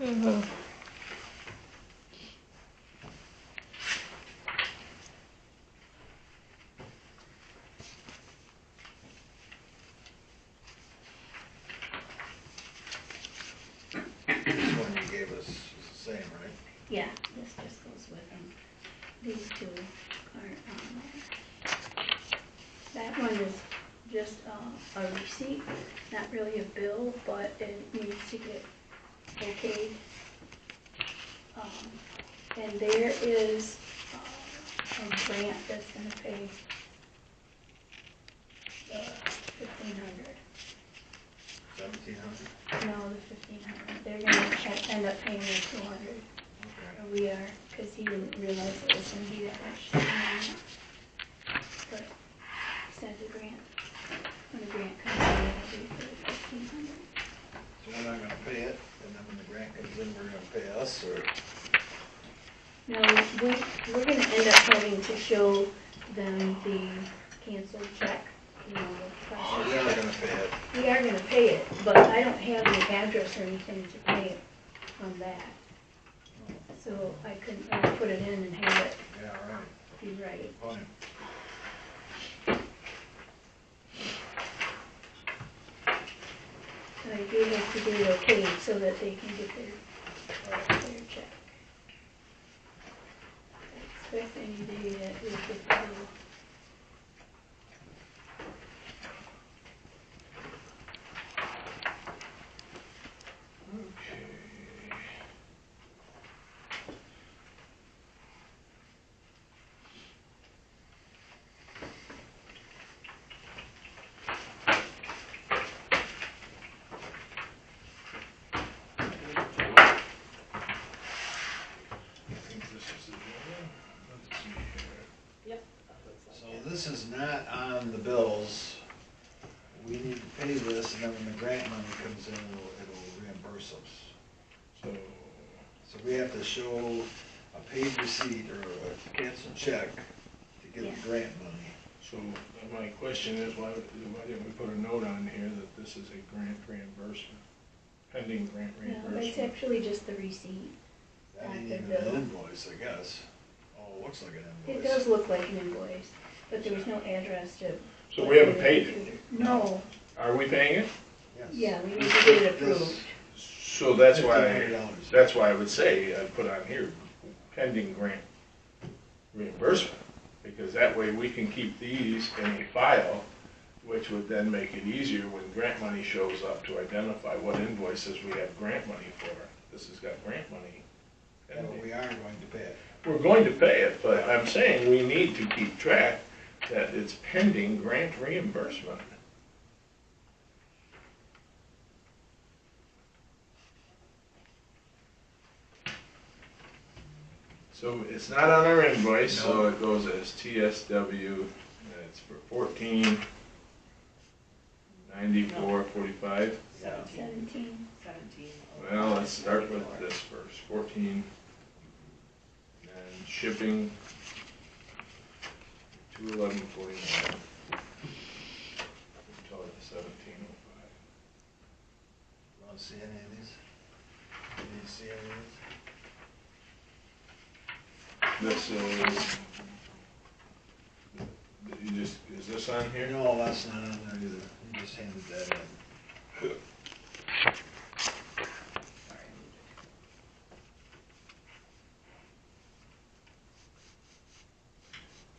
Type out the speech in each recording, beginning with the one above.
Mhm. This one you gave us is the same, right? Yeah, this just goes with them. These two aren't on there. That one is just a receipt, not really a bill, but it needs to get okayed. And there is a grant that's gonna pay the 1,500. 1,700? No, the 1,500. They're gonna end up paying the 200. Okay. We are, because he didn't realize it was gonna be that much. But sent a grant. When the grant comes in, it'll be for the 1,500. So we're not gonna pay it, and then when the grant comes in, we're gonna pay us, or? No, we're gonna end up having to show them the canceled check, you know, the Oh, process. we are gonna pay it. We are gonna pay it, but I don't have the address or anything to pay it from that. So I couldn't really put it in and have it Yeah, right. be right. Good point. So I do have to get it okayed so that they can get their check. I expect any day that we'll get the bill. Okay. I think this is the one. Let's see here. Yep. So this is not on the bills. We need to pay this, and then when the grant money comes in, it'll reimburse us. So, So we have to show a paid receipt or a canceled check to get Yeah. the grant money. so my question is, why didn't we put a note on here that this is a grant reimbursement, pending grant No, it's reimbursement? actually just the receipt. That Not ain't the even bill. an invoice, I guess. Oh, it looks like an It invoice. does look like an invoice, but there was no address to. So we haven't paid it? No, Are we paying it? Yes. yeah, we need to get it This- approved. So that's why, $1,500. that's why I would say, I'd put on here pending grant reimbursement. Because that way we can keep these in a file, which would then make it easier when grant money shows up to identify what invoices we have grant money for. This has got grant money. Yeah, but we are going to pay it. We're going to pay it, but I'm saying we need to keep track that it's pending grant reimbursement. So it's not on our invoice, so No. it goes as TSW, and it's for 1494.45. 17. 17. Well, let's start with this first, 14. And shipping, 211.49. Total 1705. Want to see any of these? Did you see any of This is, is this on these? here? No, that's not on there either. You just handed that in.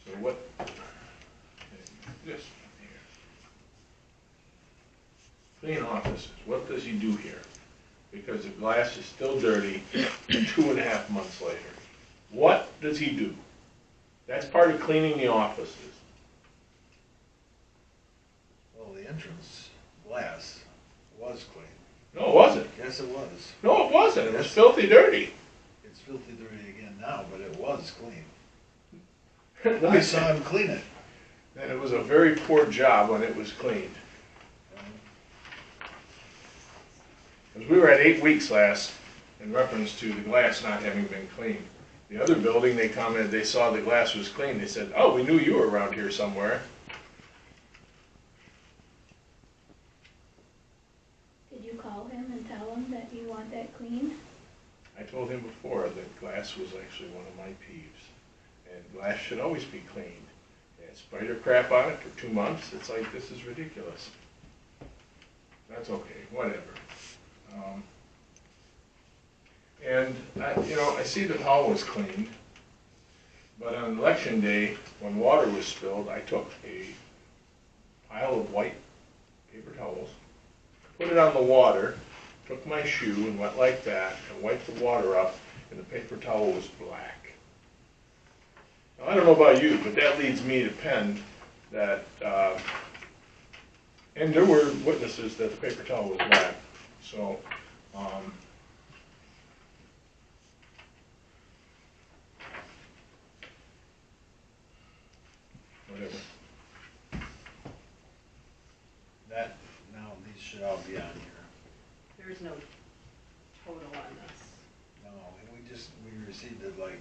So what, this here. Clean offices, what does he do here? Because the glass is still dirty 2.5 months later. What does he do? That's part of cleaning the offices. Well, the entrance glass was clean. No, it wasn't. Yes, it was. No, it wasn't. It was filthy dirty. It's filthy dirty again now, but it was clean. Let I me saw say, him clean it. and it was a very poor job when it was cleaned. Because we were at 8 weeks last in reference to the glass not having been cleaned. The other building, they commented, they saw the glass was clean. They said, oh, we knew you were around here somewhere. Did you call him and tell him that you want that cleaned? I told him before that glass was actually one of my peeves. And glass should always be cleaned. And spider crap on it for 2 months, it's like, this is ridiculous. That's okay, whatever. And I see the hall was cleaned, but on election day, when water was spilled, I took a pile of white paper towels, put it on the water, took my shoe and went like that, and wiped the water up, and the paper towel was black. Now, I don't know about you, but that leads me to pen that, and there were witnesses that the paper towel was black, so, whatever. That, now, these should all be on here. There is no total on this. No, we received it like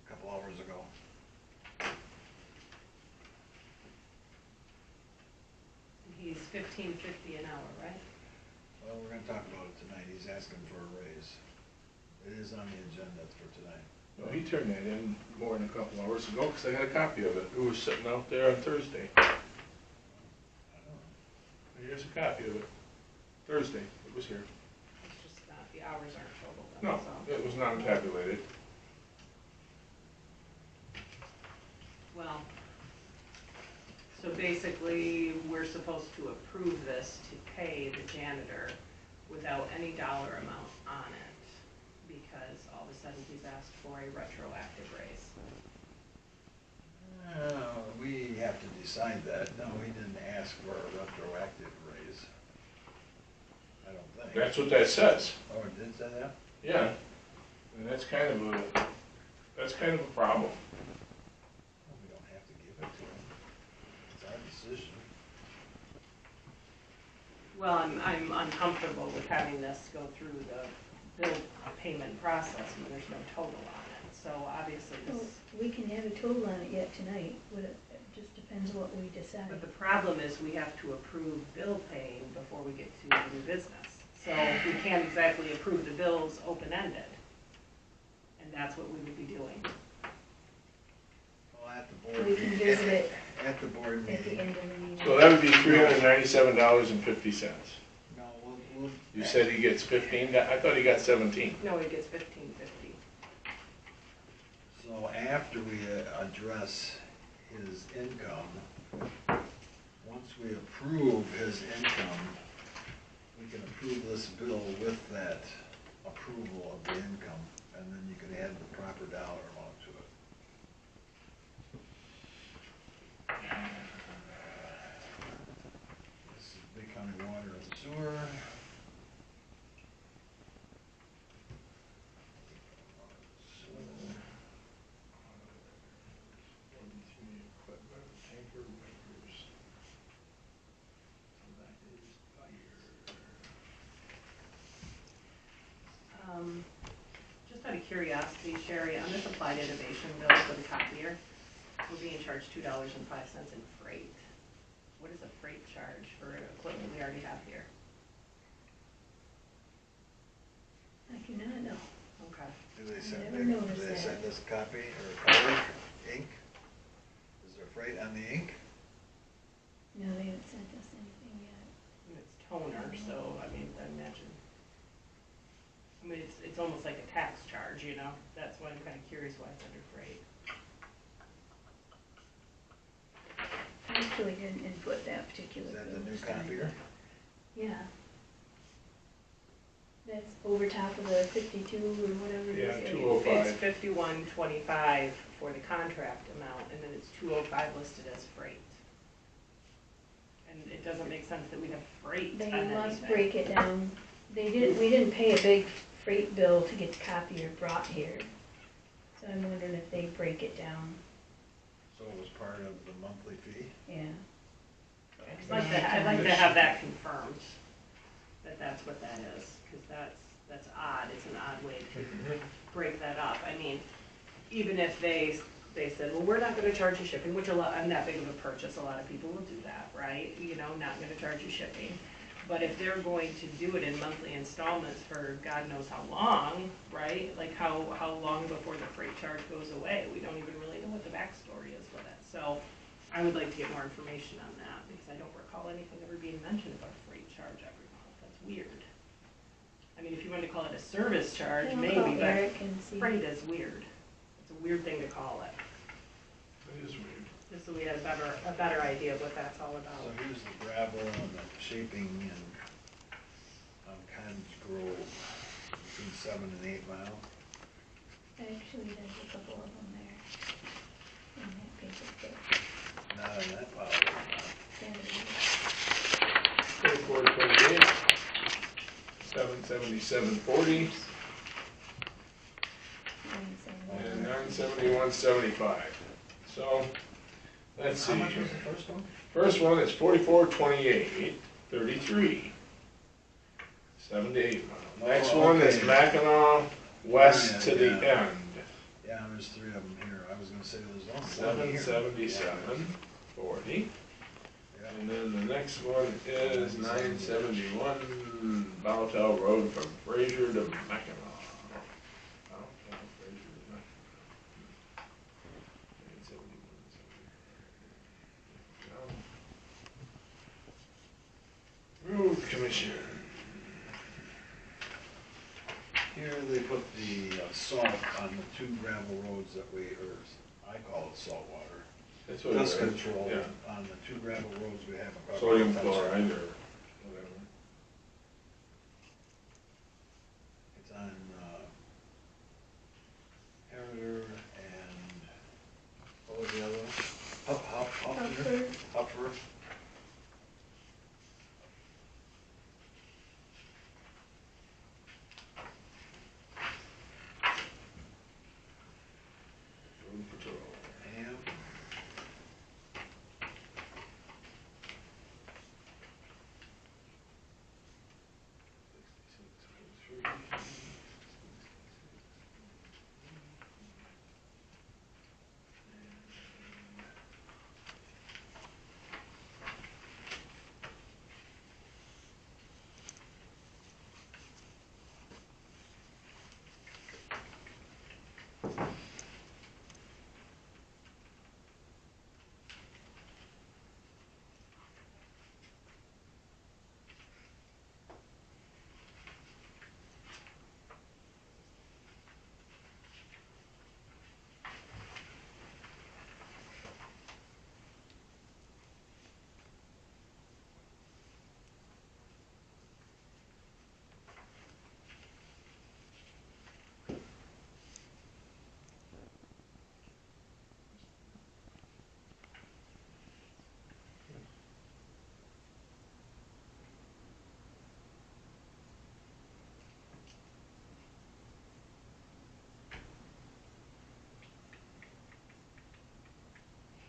a couple hours ago. He's $15.50 an hour, right? Well, we're gonna talk about it tonight. He's asking for a raise. It is on the agenda for tonight. No, he turned that in more than a couple hours ago, because I got a copy of it. It was sitting out there on Thursday. I don't know. Here's a copy of it. Thursday, it was here. It's just not, the hours aren't total, No, that's all. it was not tabulated. Well, so basically, we're supposed to approve this to pay the janitor without any dollar amount on it, because all of a sudden he's asked for a retroactive raise. We have to decide that. No, he didn't ask for a retroactive raise. I don't think. That's what that says. Oh, it did say that? Yeah. And that's kind of a problem. Well, we don't have to give it to him. It's our decision. Well, I'm uncomfortable with having this go through the bill payment process when there's no total on it. So obviously Well, this, we can have a total on it yet tonight, but it just depends what we decide. but the problem is we have to approve bill paying before we get to new business. So we can't exactly approve the bills open-ended. And that's what we would be doing. Well, at the board We can meeting. visit it At the board at the meeting. end of the meeting. So that would be $397.50. No, we'll. You said he gets 15? I thought he got 17. No, he gets $15.50. So after we address his income, once we approve his income, we can approve this bill with that approval of the income, and then you can add the proper dollar amount to it. This is Big County Water and Sewer. Just out of curiosity, Sherry, on this applied innovation bill for the copier, we're being charged $2.05 in freight. What is a freight charge for equipment we already have here? I do not know. Okay. Do they send, Never noticed do they that. send us copy or color, ink? Is there freight on the ink? No, they haven't sent us anything yet. And it's toner, so, I mean, I imagine. I mean, it's almost like a tax charge, you know? That's why I'm kind of curious why it's under freight. I actually didn't input that particular. Is that the bill new this time. copier? Yeah. That's over top of the 52 or whatever it Yeah, is. 205. It's $51.25 for the contract amount, and then it's $205 listed as freight. And it doesn't make sense that we have freight on They anything. must break it down. We didn't pay a big freight bill to get the copier brought here. So I'm wondering if they break it down. So it was part of the monthly fee? Yeah. I'd like to have that confirmed, that that's what that is, because that's odd. It's an odd way to break that up. I mean, even if they said, well, we're not gonna charge you shipping, which I'm that big of a purchase, a lot of people will do that, right? You know, not gonna charge you shipping. But if they're going to do it in monthly installments for God knows how long, right? Like how long before the freight charge goes away? We don't even really know what the backstory is with it. So I would like to get more information on that because I don't recall anything ever being mentioned about a freight charge every month. That's weird. I mean, if you wanted to call it a service charge, I'll maybe, call but Eric and see. freight is weird. It's a weird thing to call it. It is weird. Just so we had a better idea of what that's all So about. here's the gravel and the shaping and on Cottage Grove, between 7 and 8 mile. Actually, there's a couple of them there in that paper clip. Not on that pile. There it is. 2428, 777.40, and 971.75. So, let's see How much here. was the first one? First one is 4428.33, 7 to 8 mile. Next Oh, one is okay. Mackinac west to the Yeah. end, Yeah, there's 3 of them here. I was gonna say there's only 1 here. 777.40. Yeah. And then the next one is 971 Bowtel Road from Fraser to Mackinac. Bowtel, Fraser to Mackinac. 971. Road Commission. Here they put the salt on the 2 gravel roads that we, or I call it salt water. That's what it Dust is. control Yeah. on the 2 gravel roads we have. across Sodium the chloride fence. or whatever. It's on Harrier and, what was the other one? Hupper. Hupper. Road patrol. And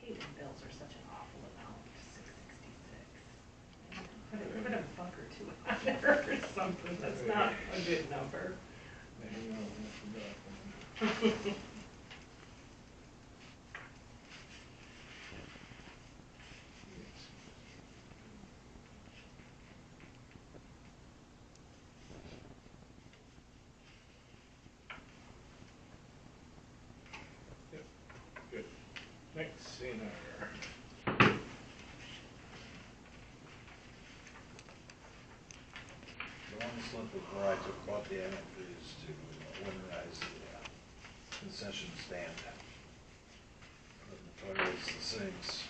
Hated bills are such an awful amount, $666. Put a buck or two on there or something, that's not a good number. Hang on, I forgot. Yep, good. Next, CNR. the one slip of where I took about the antifreeze to winterize the concession stand. Put the toilets, the sinks.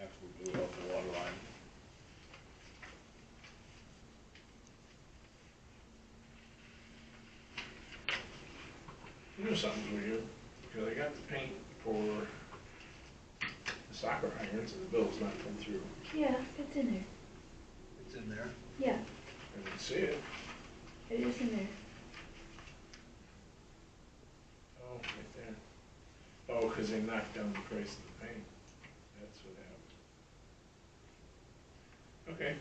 After we blew out the water line. You know something's weird, because I got the paint for the soccer irons and the bill's not come through. Yeah, it's in there. It's in there. Yeah, I didn't see it. it is in there. Oh, right there. Oh, because they knocked down the price of the paint. That's what happened. Okay,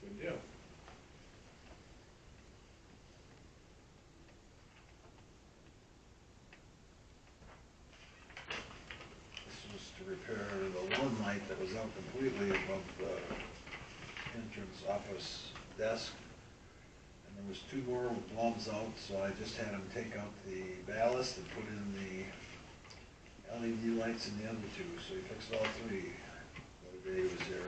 good deal. This was to repair the one light that was out completely above the entrance office desk. And there was two more with bulbs out, so I just had him take out the ballast and put in the LED lights in the other two, so he fixed all three the day he was here.